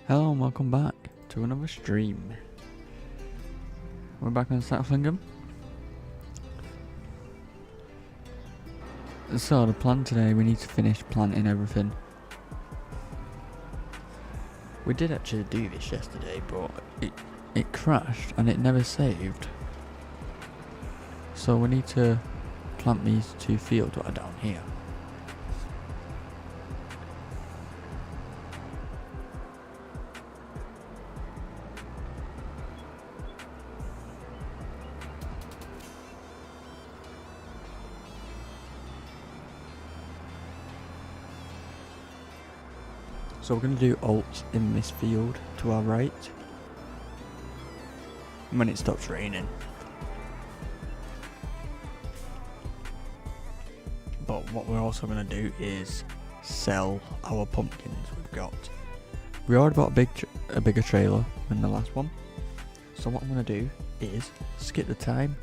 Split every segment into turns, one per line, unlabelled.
Hello and welcome back to another stream. We're back on Saxlingham. So the plan today, we need to finish planting everything. We did actually do this yesterday, but it crashed and it never saved. So we need to plant these two fields that are down here. So we're going to do oats in this field to our right when it stops raining. But what we're also going to do is sell our pumpkins we've got. We already bought a bigger trailer than the last one. So what I'm going to do is skip the time.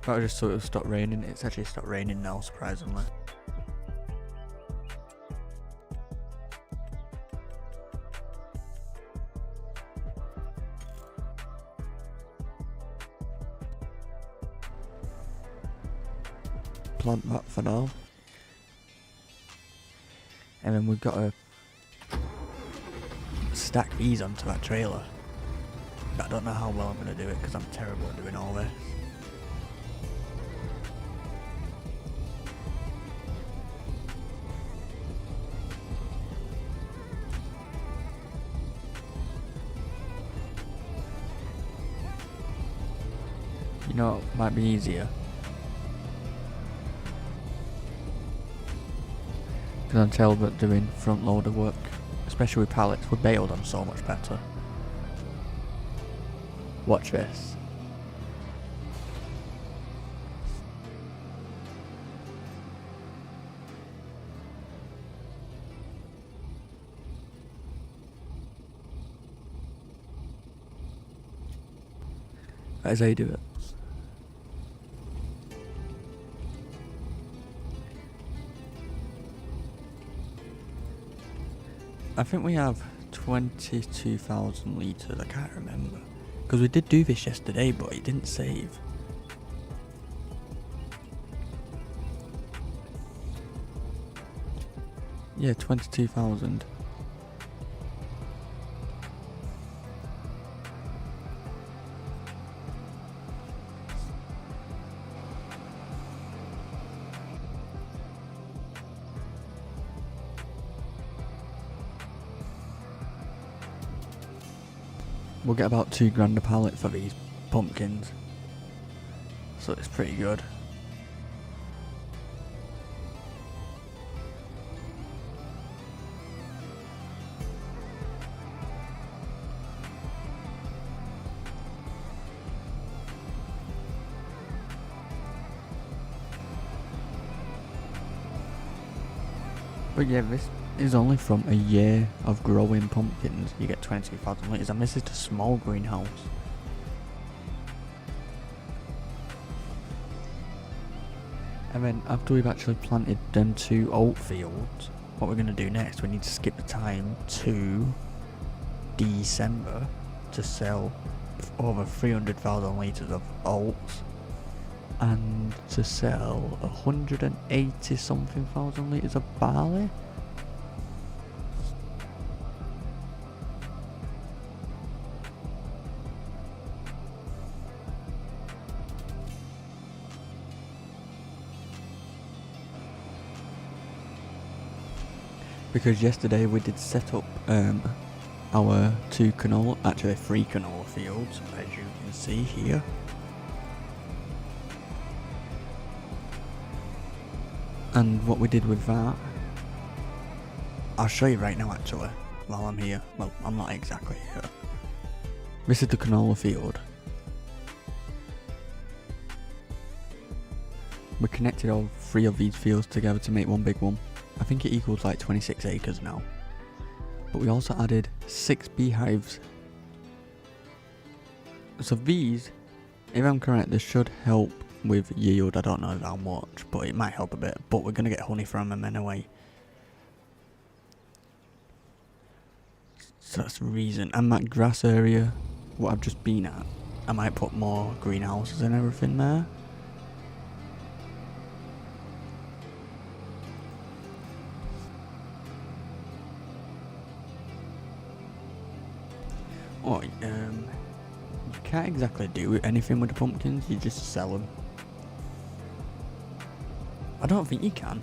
I just thought it would stop raining. It's actually stopped raining now, surprisingly. Plant that for now. And then we've got to stack these onto that trailer. But I don't know how well I'm going to do it because I'm terrible at doing all this. You know what might be easier? Because I'm terrible at doing front loader work, especially with pallets. With bailed, I'm so much better. Watch this. That is how you do it. I think we have 22,000 litres, I can't remember. Because we did do this yesterday, but it didn't save. Yeah, 22,000. We'll get about £2 a pallet for these pumpkins, so it's pretty good. But yeah, this is only from a year of growing pumpkins. You get 20,000 litres, and this is a small greenhouse. And then after we've actually planted them 2 oat fields, what we're going to do next, we need to skip the time to December to sell over 300,000 litres of oats and to sell 180 something thousand litres of barley. Because yesterday we did set up our 3 canola fields, as you can see here. And what we did with that, I'll show you right now actually, while I'm here. Well, I'm not exactly here. This is the canola field. We connected all 3 of these fields together to make one big one. I think it equals like 26 acres now. But we also added 6 beehives. So these, if I'm correct, this should help with yield. I don't know how much, but it might help a bit. But we're going to get honey from them anyway. So that's the reason. And that grass area, what I've just been at, I might put more greenhouses and everything there. Oh, you can't exactly do anything with the pumpkins, you just sell them. I don't think you can.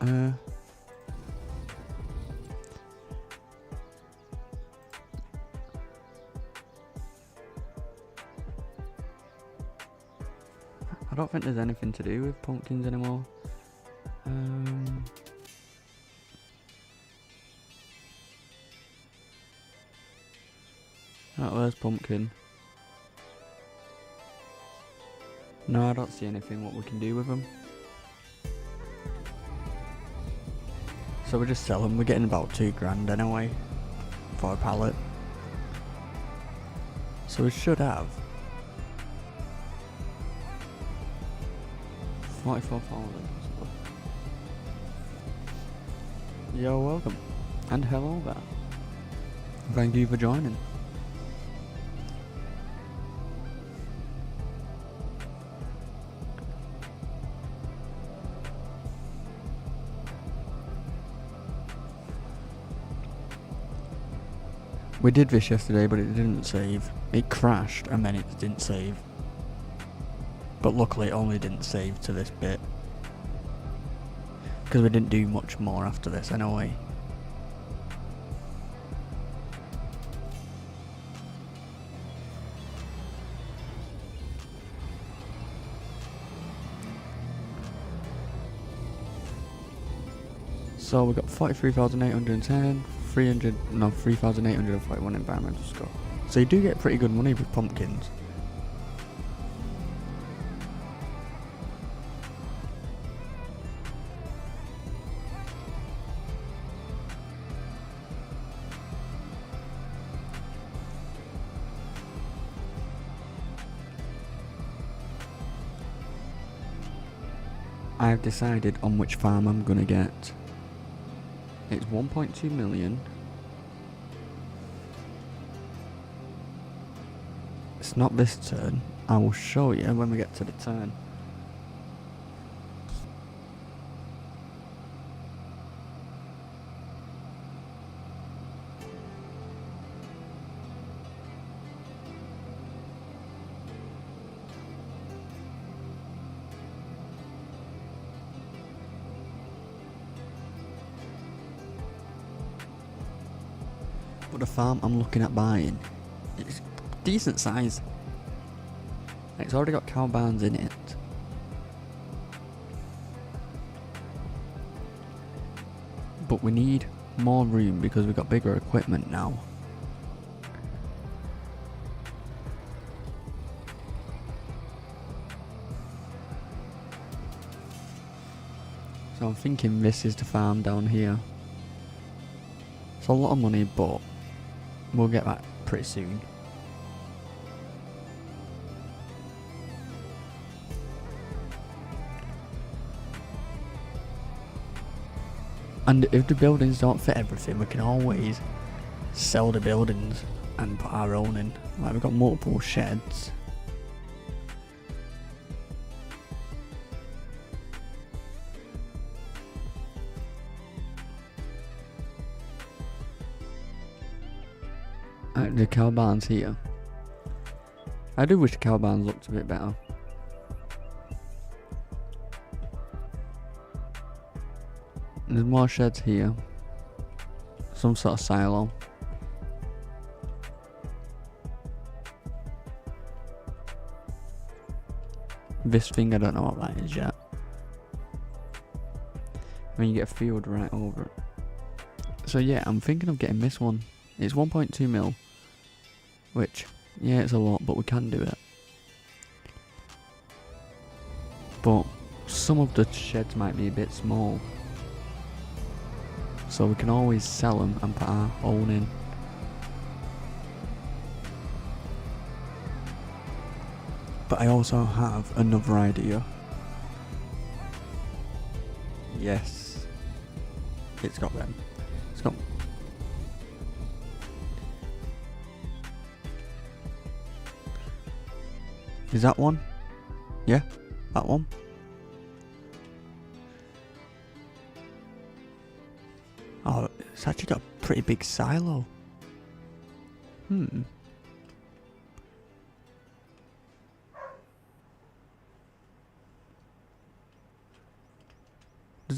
I don't think there's anything to do with pumpkins anymore. Oh, there's pumpkin. No, I don't see anything what we can do with them. So we just sell them. We're getting about £2 anyway for a pallet. So we should have 44,000. You're welcome. And hello there. Thank you for joining. We did this yesterday, but it didn't save. It crashed and then it didn't save. But luckily it only didn't save to this bit. Because we didn't do much more after this anyway. So we got 43,810, 3,841 environmental score. So you do get pretty good money with pumpkins. I've decided on which farm I'm gonna get. It's 1.2 million. It's not this turn. I will show you when we get to the turn. But the farm I'm looking at buying, it's decent size. It's already got cow barns in it. But we need more room because we've got bigger equipment now. So I'm thinking this is the farm down here. It's a lot of money, but we'll get that pretty soon. And if the buildings don't fit everything, we can always sell the buildings and put our own in. Like, we've got multiple sheds. The cow barns here. I do wish the cow barns looked a bit better. There's more sheds here. Some sort of silo. This thing, I don't know what that is yet. I mean, you get a field right over it. So yeah, I'm thinking of getting this one. It's 1.2 mil. Which, yeah, it's a lot, but we can do it. But some of the sheds might be a bit small, so we can always sell them and put our own in. But I also have another idea. Yes, it's got them. It's got. Is that one? Yeah, that one. Oh, it's actually got a pretty big silo. Does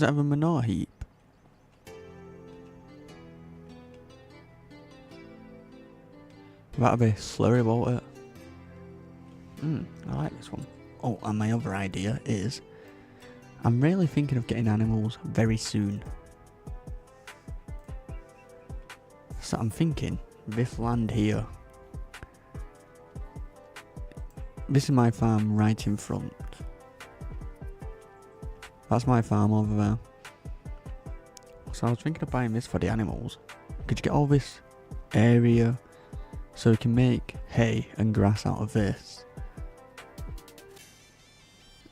it have a manure heap? That'll be slurry, won't it? I like this one. Oh, and my other idea is, I'm really thinking of getting animals very soon. So I'm thinking, this land here. This is my farm right in front. That's my farm over there. So I was thinking of buying this for the animals. Could you get all this area so we can make hay and grass out of this?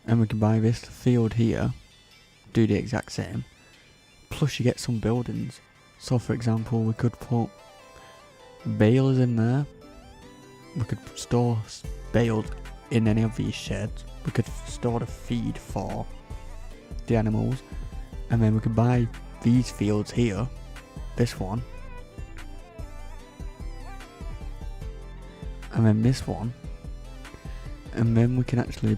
And we can buy this field here, do the exact same. Plus you get some buildings. So for example, we could put balers in there. We could store bales in any of these sheds. We could store the feed for the animals. And then we could buy these fields here. This one. And then this one. And then we can actually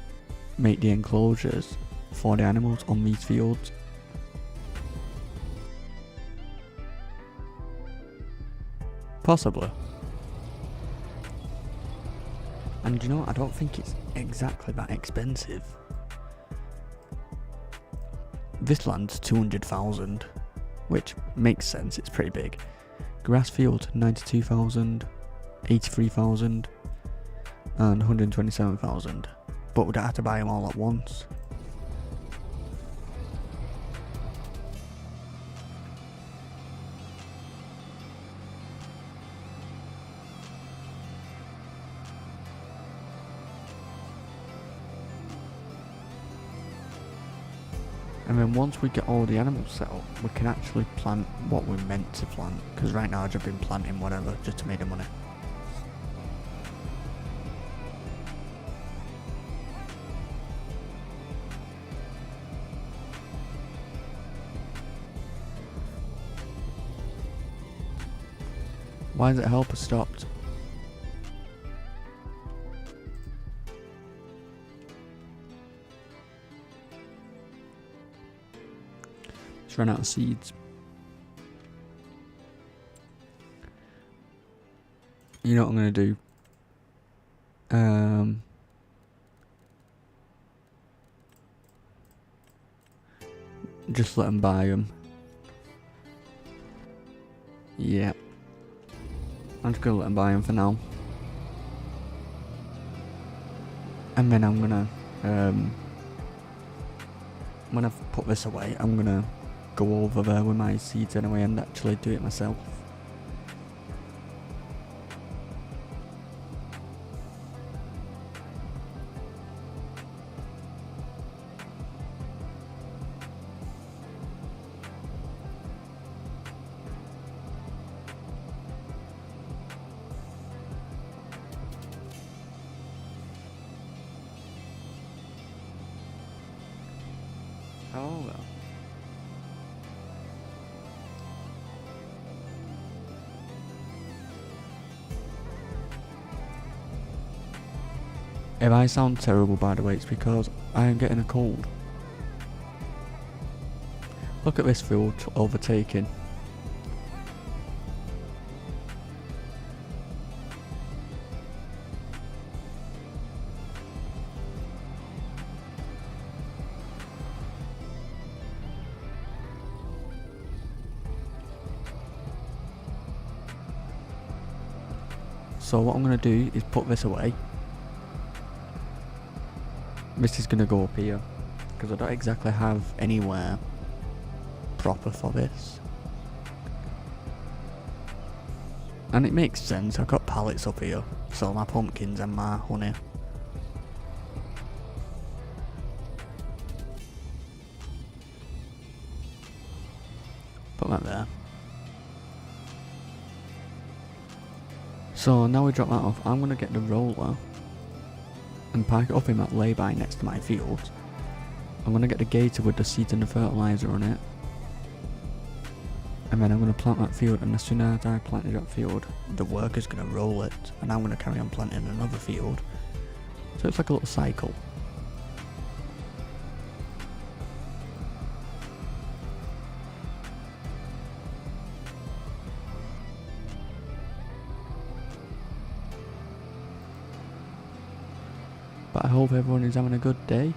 make the enclosures for the animals on these fields. Possibly. And you know what, I don't think it's exactly that expensive. This land's 200,000, which makes sense, it's pretty big. Grass field 92,000, 83,000 and 127,000. But we'd have to buy them all at once. And then once we get all the animals set up, we can actually plant what we're meant to plant. Because right now I've just been planting whatever just to make the money. Why is it helper stopped? It's run out of seeds. You know what I'm gonna do? Just let them buy them. Yeah. I'm just gonna let them buy them for now. And then I'm gonna, when I've put this away, I'm gonna go over there with my seeds anyway and actually do it myself. Oh well. If I sound terrible, by the way, it's because I am getting a cold. Look at this field overtaken. So what I'm going to do is put this away. This is going to go up here, because I don't exactly have anywhere proper for this. And it makes sense, I've got pallets up here, so my pumpkins and my honey. Put that there. So now we drop that off, I'm going to get the roller and park it up in that lay-by next to my field. I'm going to get the gator with the seeds and the fertiliser on it. And then I'm going to plant that field, and as soon as I planted that field, the worker's going to roll it, and I'm going to carry on planting another field. So it's like a little cycle. But I hope everyone is having a good day.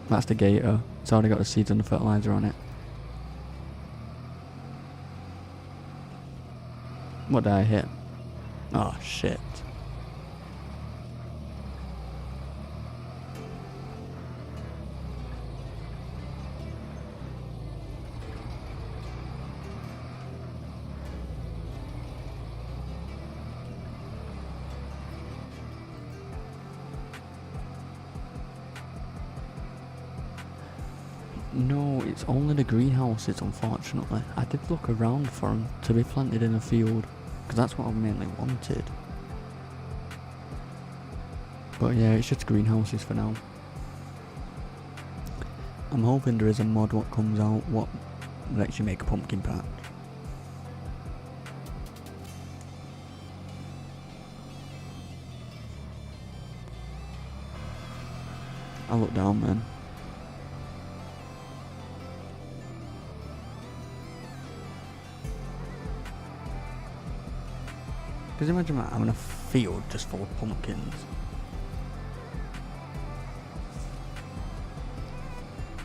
That's the gator. It's already got the seeds and the fertiliser on it. What did I hit? Oh shit. No, it's only the greenhouses, unfortunately. I did look around for them to be planted in a field, because that's what I mainly wanted. But yeah, it's just greenhouses for now. I'm hoping there is a mod what comes out what lets you make a pumpkin patch. I look down, man. Because imagine that, having a field just full of pumpkins.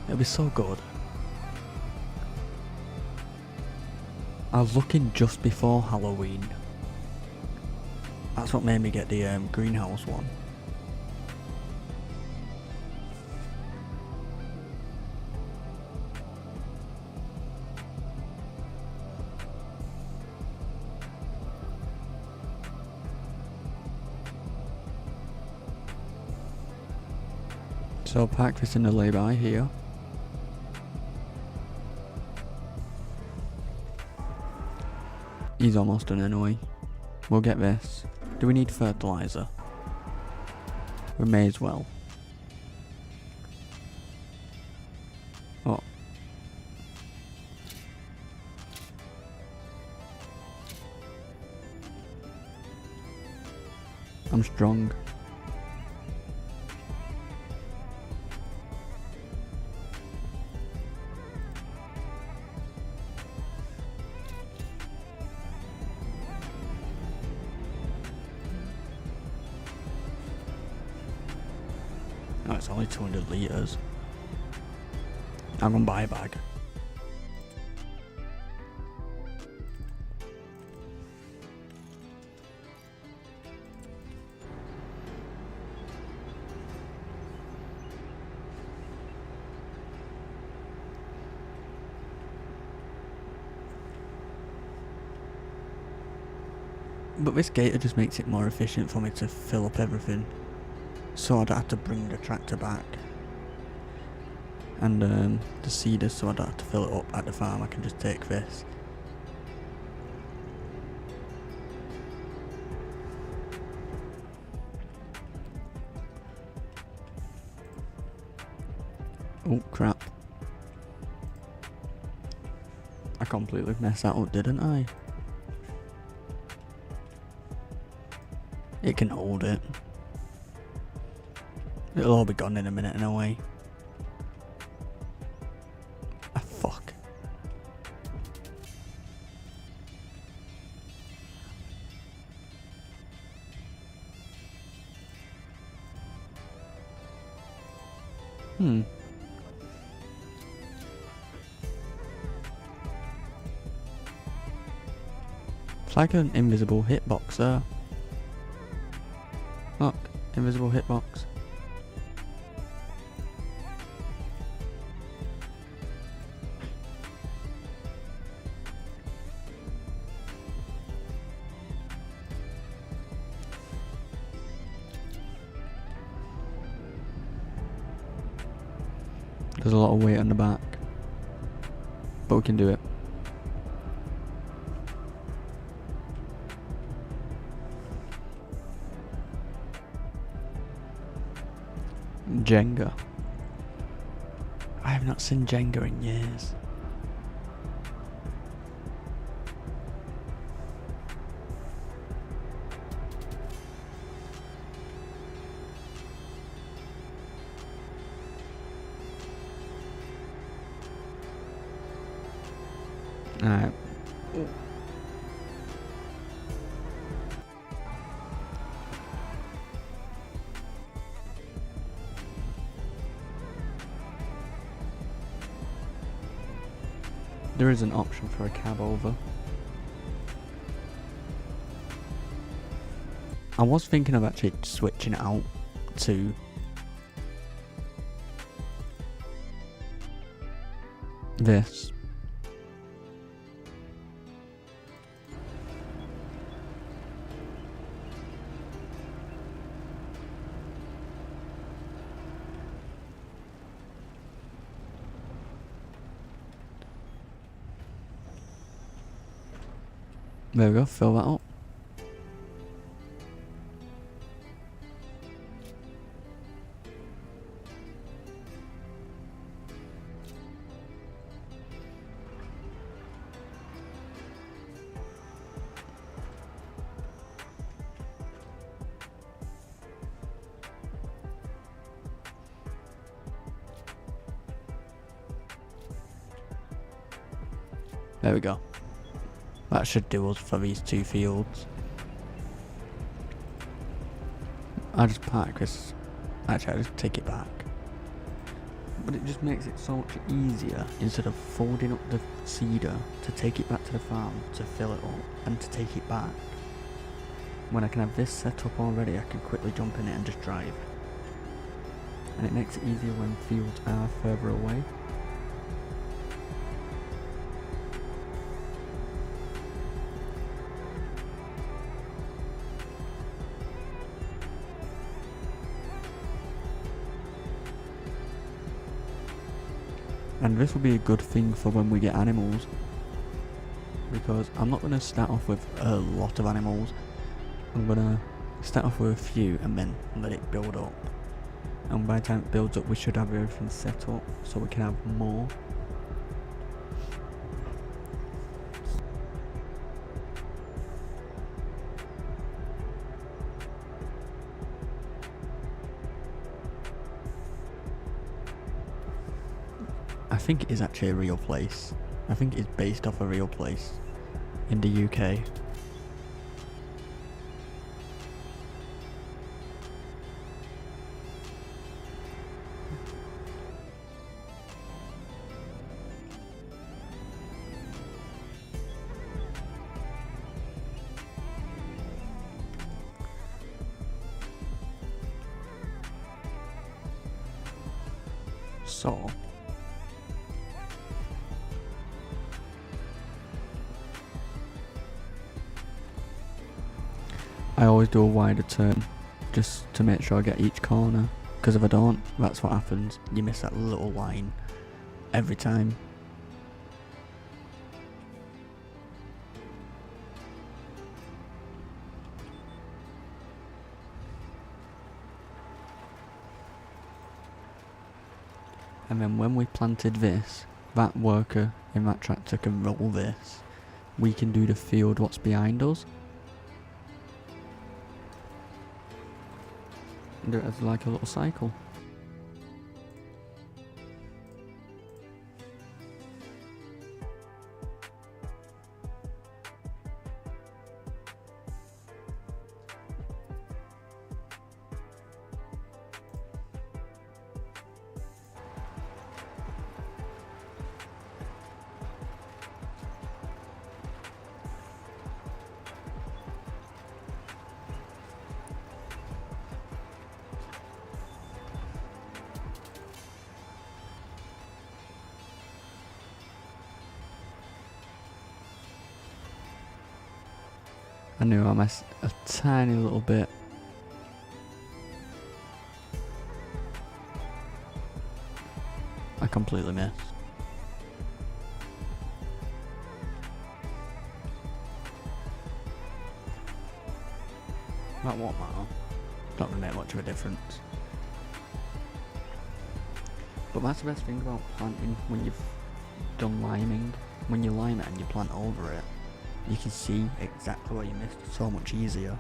It'll be so good. I was looking just before Halloween. That's what made me get the greenhouse one. So I'll pack this in the lay-by here. He's almost done anyway. We'll get this. Do we need fertiliser? We may as well. Oh. I'm strong. Oh, it's only 200 litres. I'm gonna buy a bag. But this gator just makes it more efficient for me to fill up everything. So I don't have to bring the tractor back. And the seeders, so I don't have to fill it up at the farm, I can just take this. Oh crap. I completely messed that up, didn't I? It can hold it. It'll all be gone in a minute anyway. Ah, fuck. It's like an invisible hitbox there. Look, invisible hitbox. There's a lot of weight on the back. But we can do it. Jenga. I have not seen Jenga in years. Alright. There is an option for a cab over. I was thinking of actually switching it out to this. There we go, fill that up. There we go. That should do us for these two fields. I just park this. Actually, I just take it back. But it just makes it so much easier instead of folding up the cedar to take it back to the farm to fill it up and to take it back. When I can have this set up already, I can quickly jump in it and just drive. And it makes it easier when fields are further away. And this will be a good thing for when we get animals, because I'm not going to start off with a lot of animals. I'm going to start off with a few and then let it build up, and by the time it builds up we should have everything set up so we can have more. I think it is actually a real place. I think it's based off a real place in the UK. So I always do a wider turn just to make sure I get each corner, because if I don't, that's what happens. You miss that little line every time. And then when we planted this, that worker in that tractor can roll this. We can do the field what's behind us. Do it as like a little cycle. I knew I messed a tiny little bit. I completely missed. That won't matter. Not going to make much of a difference. But that's the best thing about planting when you've done liming. When you lime it and you plant over it, you can see exactly what you missed so much easier.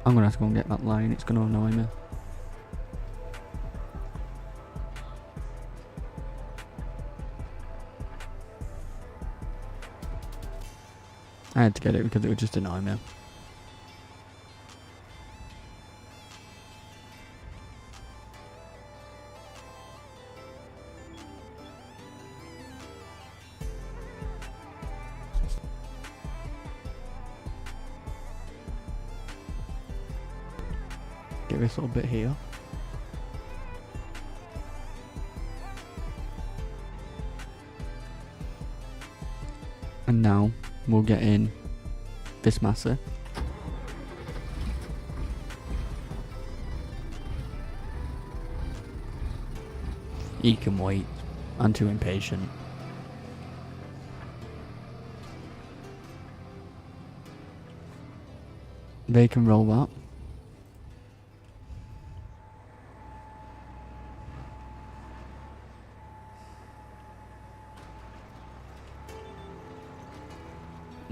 I'm going to have to go and get that line, it's going to annoy me. I had to get it because it would just annoy me. Get this little bit here. And now we'll get in this massa. You can wait. I'm too impatient. They can roll that.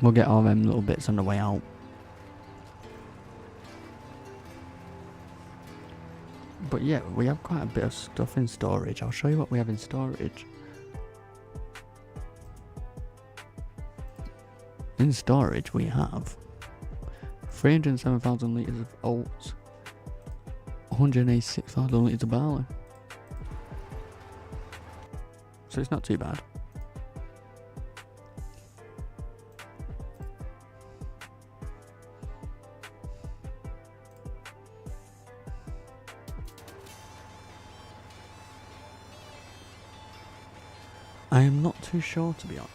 We'll get all them little bits on the way out. But yeah, we have quite a bit of stuff in storage. I'll show you what we have in storage. In storage we have 307,000 litres of oats, 186,000 litres of barley. So it's not too bad. I am not too sure, to be honest.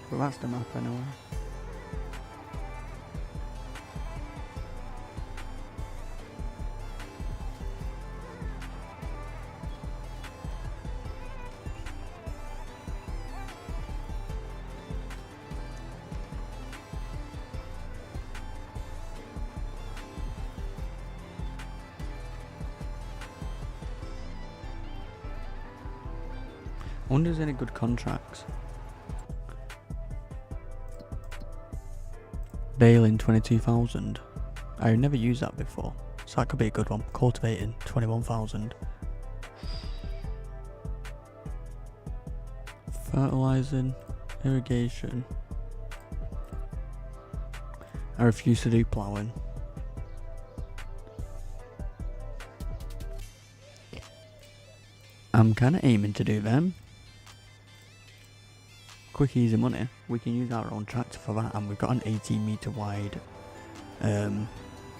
But that's the map anyway. I wonder if there's any good contracts. Baling 22,000. I've never used that before, so that could be a good one. Cultivating 21,000. Fertilizing, irrigation. I refuse to do ploughing. I'm kind of aiming to do them. Quick easy money. We can use our own tractor for that, and we've got an 18 metre wide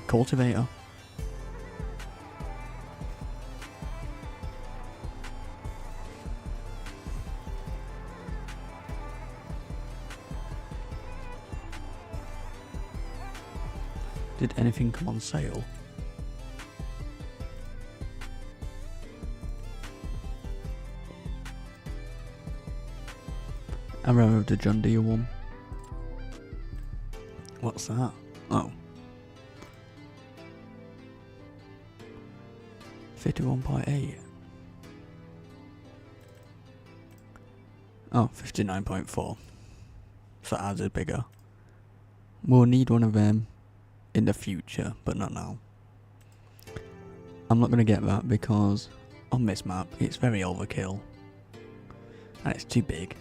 cultivator. Did anything come on sale? I remember the John Deere one. What's that? Oh. 51.8. Oh, 59.4. So ours is bigger. We'll need one of them in the future, but not now. I'm not going to get that because on this map it's very overkill. And it's too big.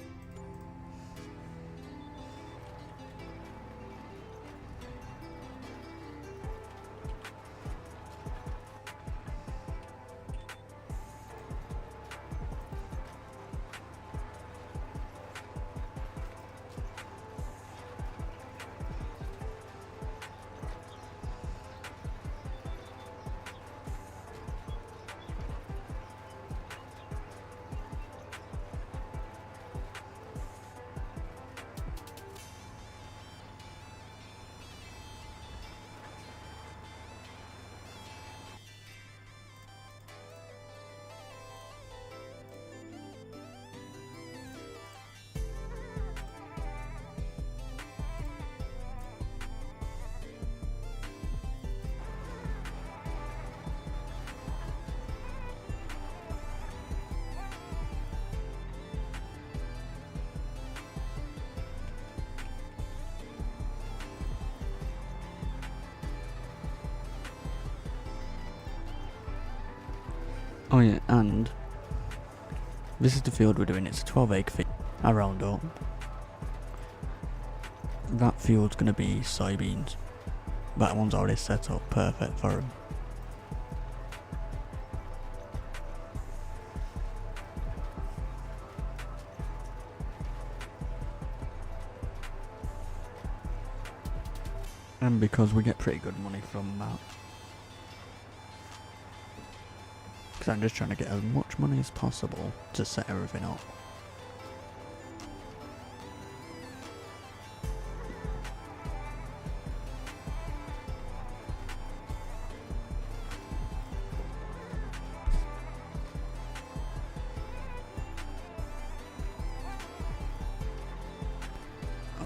Oh yeah, and this is the field we're doing. It's a 12-acre field. I round up. That field's gonna be soybeans. That one's already set up perfect for them. And because we get pretty good money from that. Because I'm just trying to get as much money as possible to set everything up.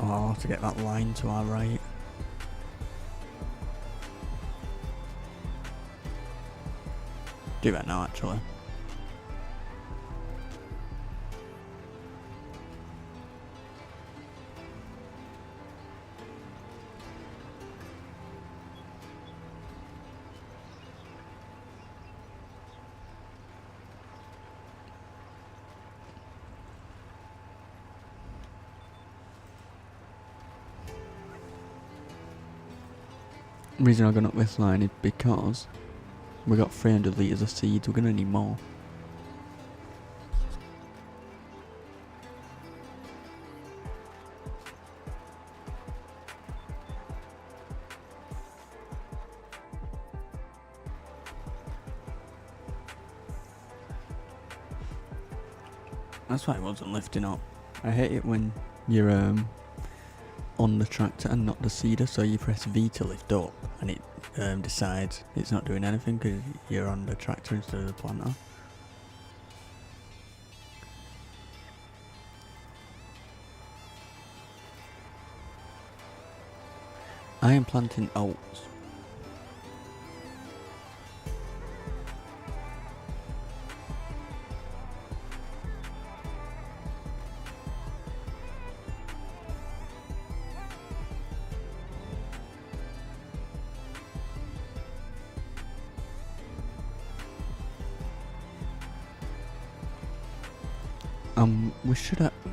Oh, I'll have to get that line to our right. Do that now, actually. The reason I've gone up this line is because we got 300 litres of seeds, we're going to need more. That's why I wasn't lifting up. I hate it when you're on the tractor and not the seeder, so you press V to lift up and it decides it's not doing anything because you're on the tractor instead of the planter. I am planting oats.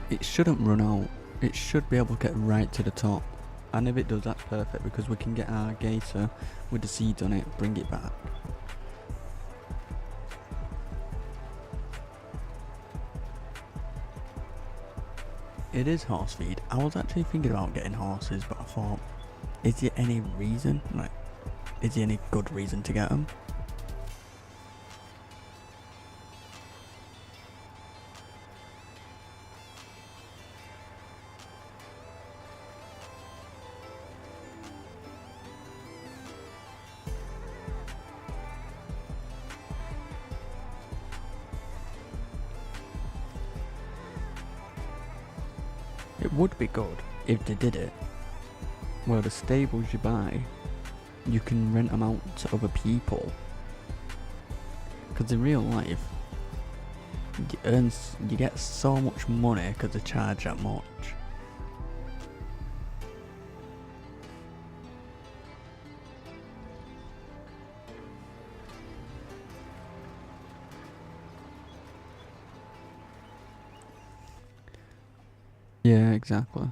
It shouldn't run out. It should be able to get right to the top. And if it does, that's perfect because we can get our gator with the seeds on it, bring it back. It is horse feed. I was actually thinking about getting horses, but I thought, is there any reason? Like, is there any good reason to get them? It would be good if they did it. Well, the stables you buy, you can rent them out to other people. Because in real life, you get so much money because they charge that much. Yeah, exactly.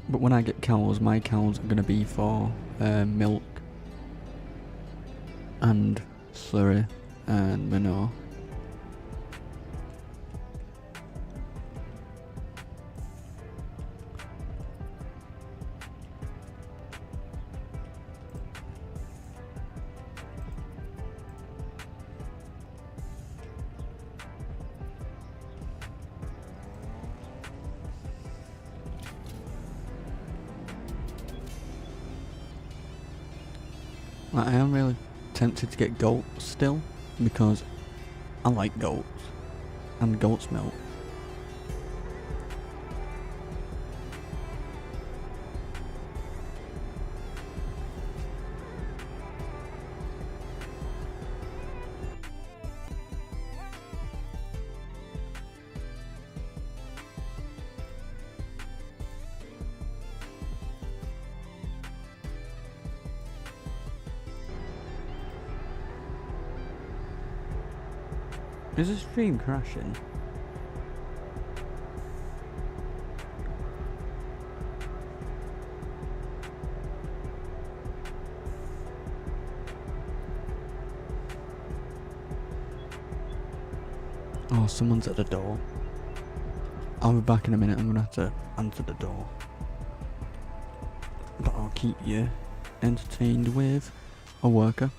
But when I get cows, my cows are going to be for milk and slurry and manure. Like, I am really tempted to get goats still because I like goats and goat's milk. Is the stream crashing? Oh, someone's at the door. I'll be back in a minute. I'm gonna have to answer the door. But I'll keep you entertained with a worker.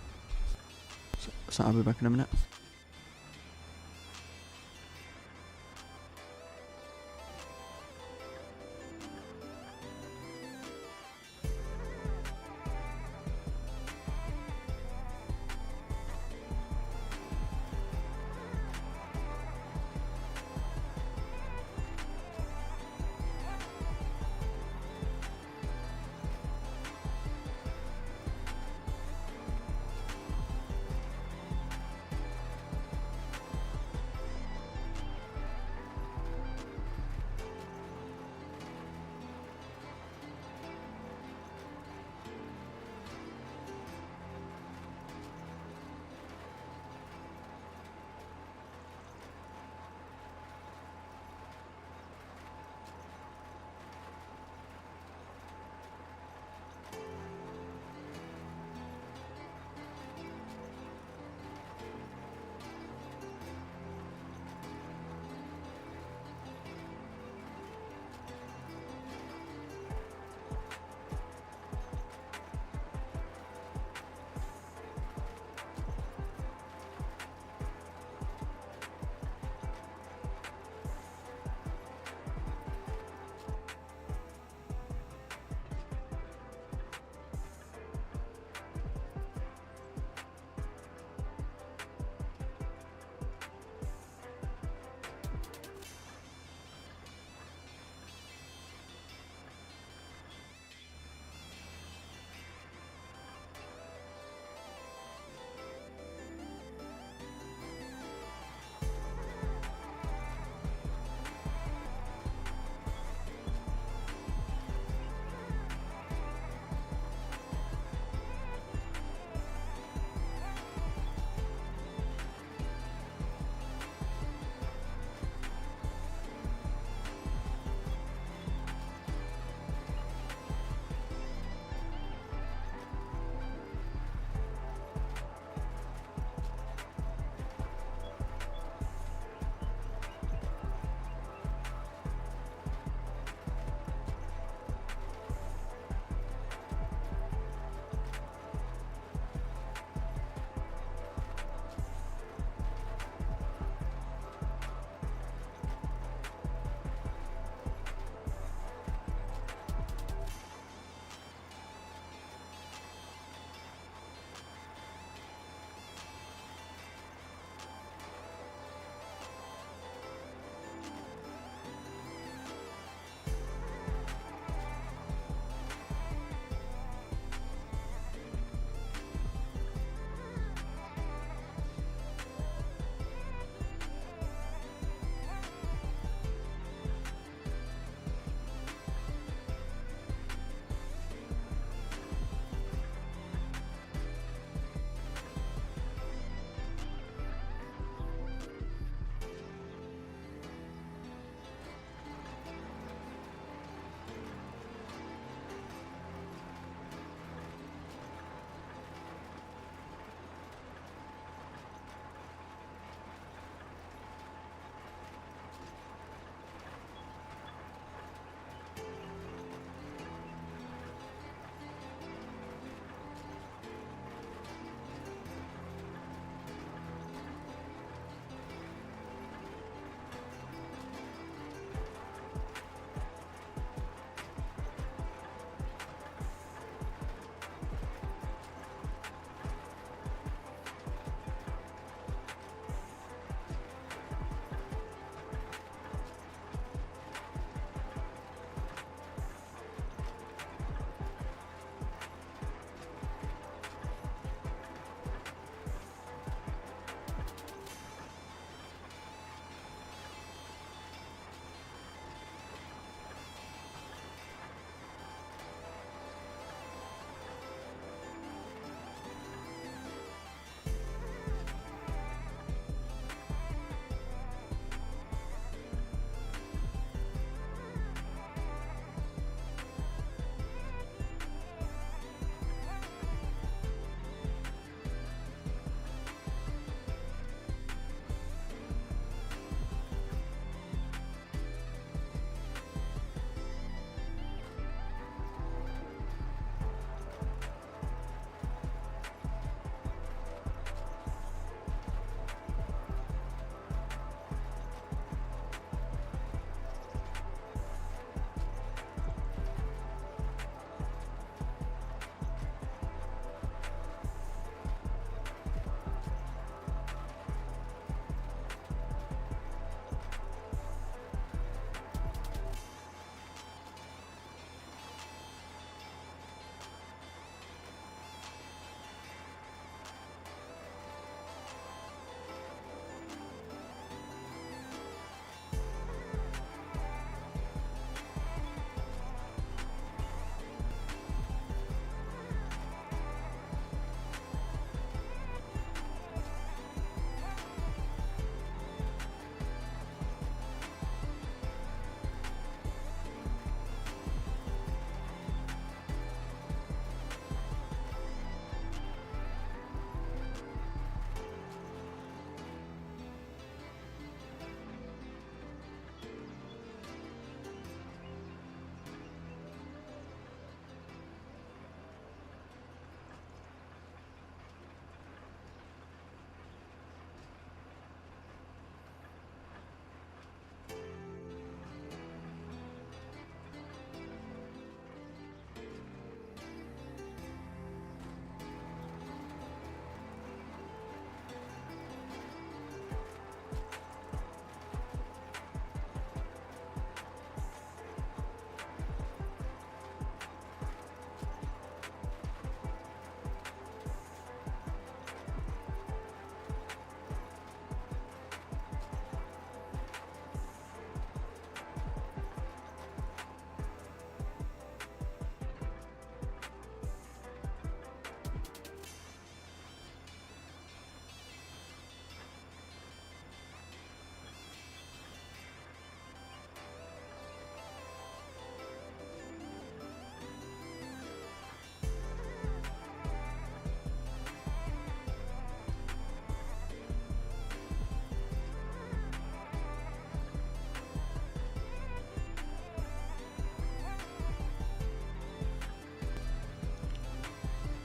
So I'll be back in a minute.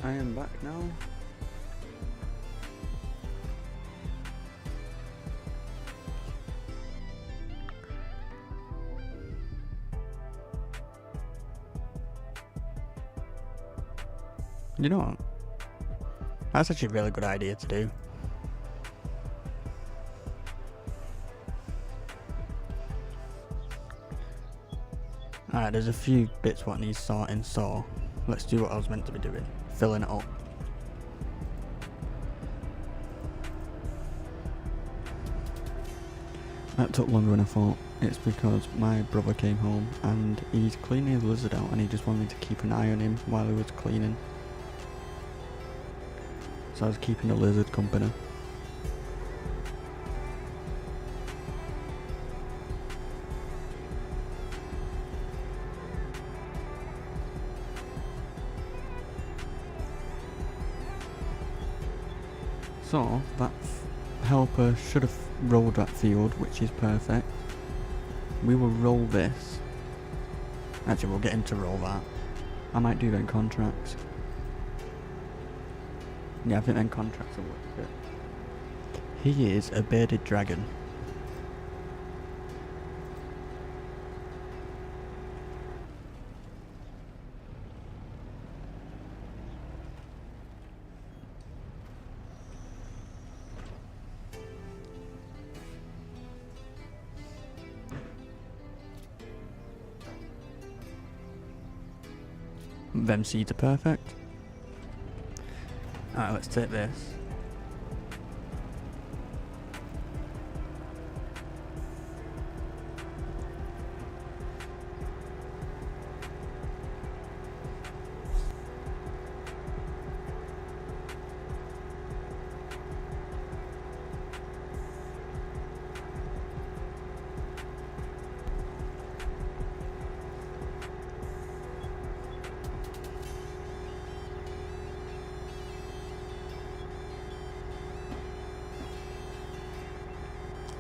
I am back now. You know what? That's actually a really good idea to do. Alright, there's a few bits what needs sorting, so let's do what I was meant to be doing. Filling it up. That took longer than I thought. It's because my brother came home and he's cleaning his lizard out and he just wanted me to keep an eye on him while he was cleaning. So I was keeping the lizard company. So that helper should have rolled that field, which is perfect. We will roll this. Actually, we'll get him to roll that. I might do them contracts. Yeah, I think then contracts are worth it. He is a bearded dragon. Them seeds are perfect. Alright, let's take this.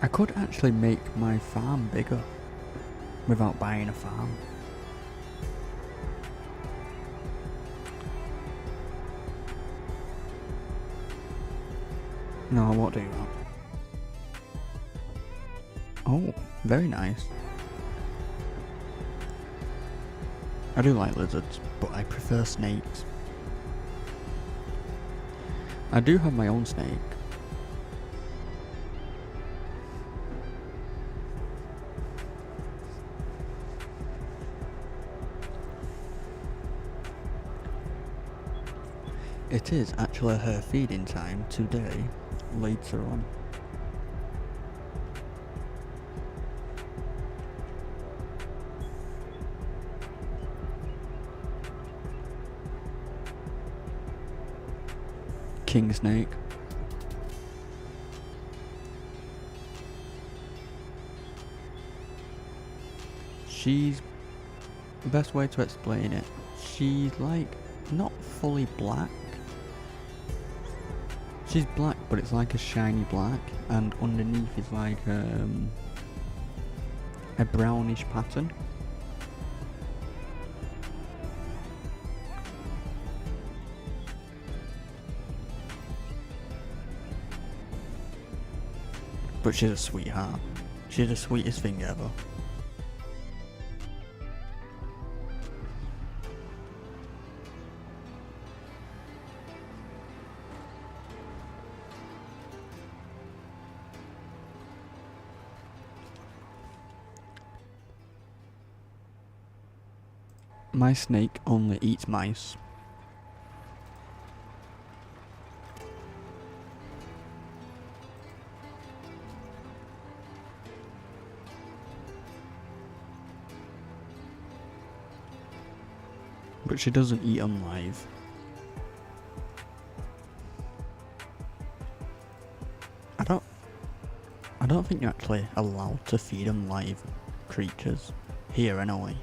I could actually make my farm bigger without buying a farm. No, I won't do that. Oh, very nice. I do like lizards, but I prefer snakes. I do have my own snake. It is actually her feeding time today, later on. King snake. She's... the best way to explain it, she's like, not fully black. She's black, but it's like a shiny black, and underneath is like a brownish pattern. But she's a sweetheart. She's the sweetest thing ever. My snake only eats mice. But she doesn't eat them live. I don't think you're actually allowed to feed them live creatures here anyway.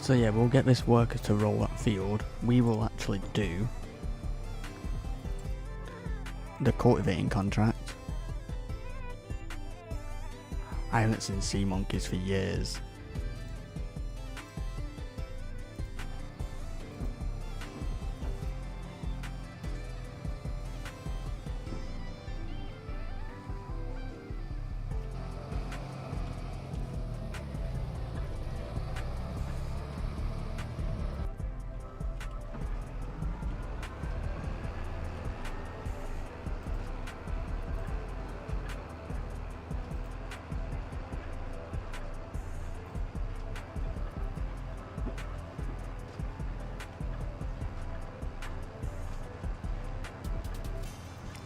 So yeah, we'll get this worker to roll that field. We will actually do the cultivating contract. I haven't seen sea monkeys for years.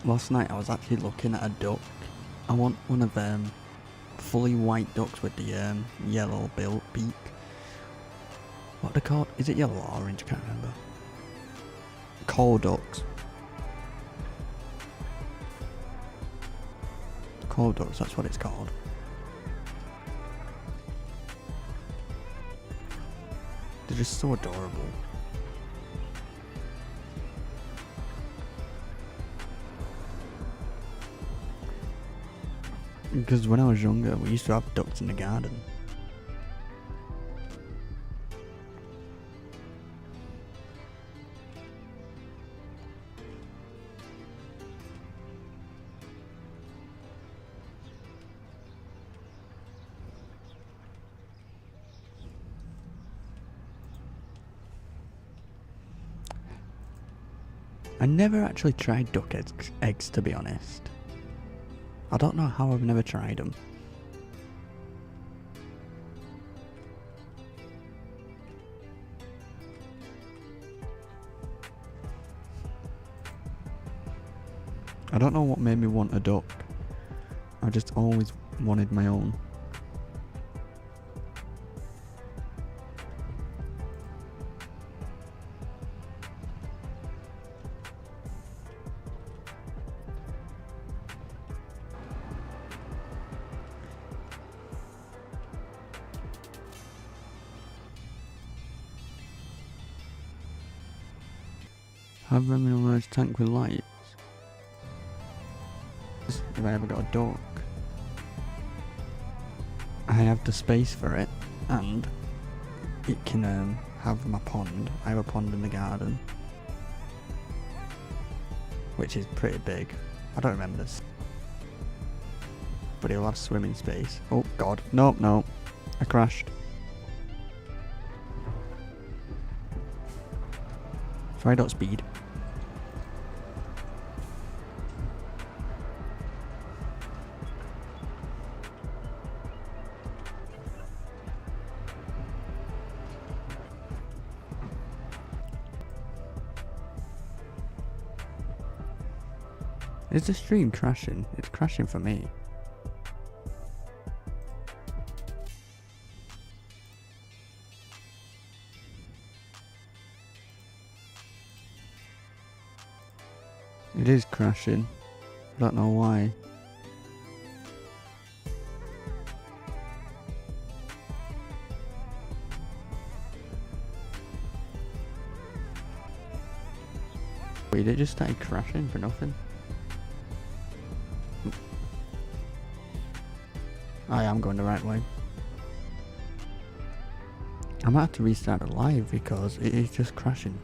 Last night I was actually looking at a duck. I want one of them fully white ducks with the yellow bill beak. What are they called? Is it yellow or orange? I can't remember. Coal ducks. Coal ducks, that's what it's called. They're just so adorable. Because when I was younger, we used to have ducks in the garden. I never actually tried duck eggs, to be honest. I don't know how I've never tried them. I don't know what made me want a duck. I just always wanted my own. Have them in a large tank with lights. If I ever got a duck, I have the space for it, and it can have my pond. I have a pond in the garden, which is pretty big. I don't remember this, but it'll have swimming space. Oh god, no, I crashed. Try dot speed. Is the stream crashing? It's crashing for me. It is crashing. I don't know why. Wait, it just started crashing for nothing. I am going the right way. I might have to restart it live because it is just crashing.